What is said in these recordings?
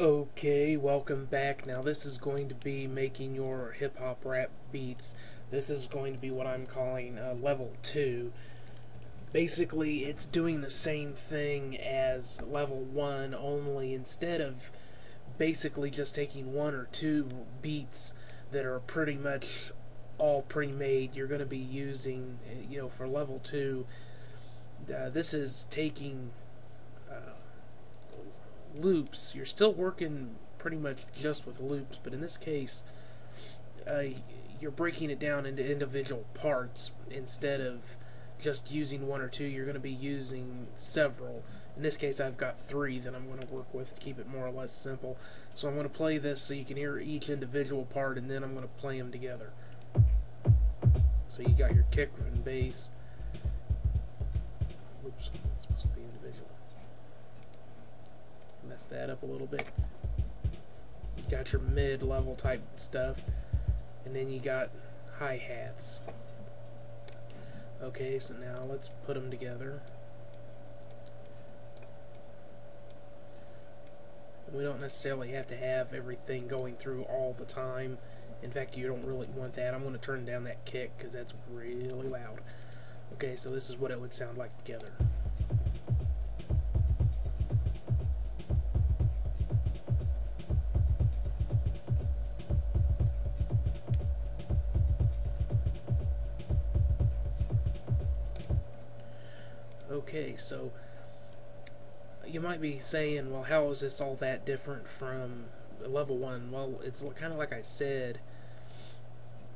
Okay, welcome back. Now this is going to be making your hip-hop rap beats. This is going to be what I'm calling level 2. Basically, it's doing the same thing as level 1, only instead of basically just taking one or two beats that are pretty much all pre-made, you're going to be using, for level 2, this is taking loops. You're still working pretty much just with loops, but in this case, uh, you're breaking it down into individual parts instead of just using one or two. You're going to be using several. In this case, I've got 3 that I'm going to work with to keep it more or less simple. So I'm going to play this so you can hear each individual part, and then I'm going to play them together. So you got your kick and bass. Oops, it's supposed to be individual. Mess that up a little bit. You got your mid-level type stuff, and then you got hi-hats. Okay, so now let's put them together. We don't necessarily have to have everything going through all the time. In fact, you don't really want that. I'm going to turn down that kick because that's really loud. Okay, so this is what it would sound like together. Okay, so you might be saying, well, how is this all that different from level 1? Well, it's kind of like I said,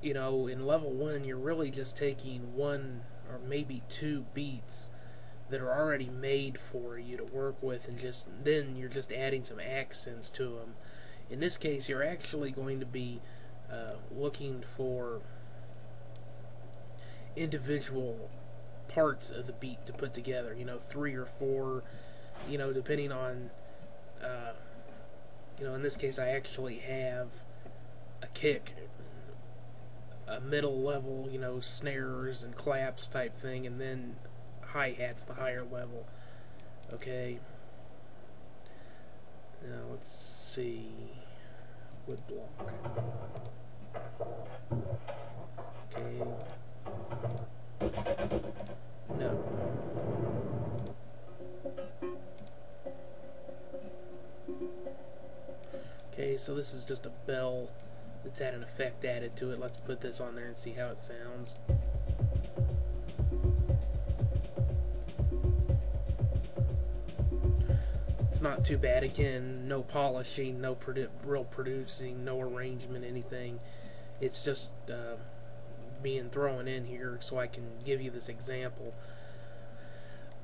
in level 1, you're really just taking 1 or maybe 2 beats that are already made for you to work with, and then you're just adding some accents to them. In this case, you're actually going to be looking for individual parts of the beat to put together, 3 or 4, depending on, in this case I actually have a kick, a middle level, snares and claps type thing, and then hi-hats, the higher level. Okay, now let's see, wood block. Okay, no. Okay, so this is just a bell that's had an effect added to it. Let's put this on there and see how it sounds. It's not too bad. Again, no polishing, no real producing, no arrangement, anything. It's just being thrown in here so I can give you this example.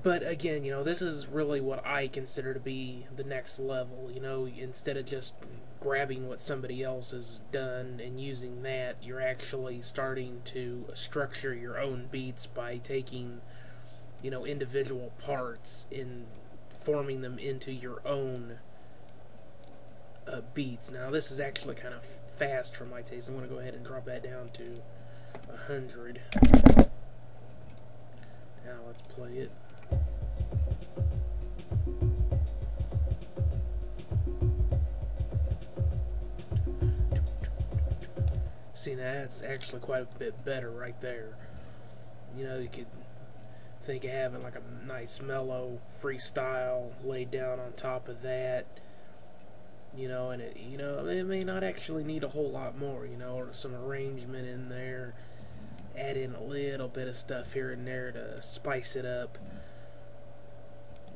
But again, this is really what I consider to be the next level. Instead of just grabbing what somebody else has done and using that, you're actually starting to structure your own beats by taking, individual parts and forming them into your own beats. Now, this is actually kind of fast for my taste. I'm going to go ahead and drop that down to 100. Now, let's play it. See, that's actually quite a bit better right there. You could think of having like a nice mellow freestyle laid down on top of that. And it may not actually need a whole lot more, or some arrangement in there. Add in a little bit of stuff here and there to spice it up.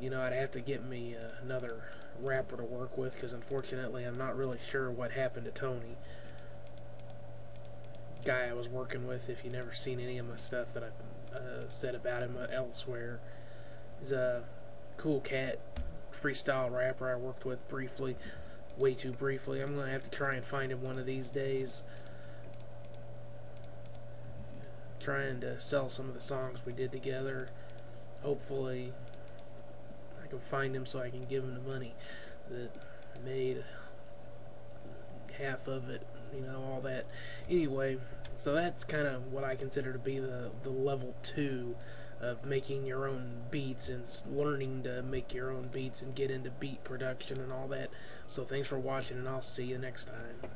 I'd have to get me another rapper to work with, because unfortunately I'm not really sure what happened to Tony, guy I was working with. If you've never seen any of my stuff that I've said about him elsewhere, he's a cool cat, freestyle rapper I worked with briefly, way too briefly. I'm going to have to try and find him one of these days, trying to sell some of the songs we did together. Hopefully I can find him so I can give him the money that made half of it, all that. Anyway, so that's kind of what I consider to be the level 2 of making your own beats and learning to make your own beats and get into beat production and all that. So thanks for watching, and I'll see you next time.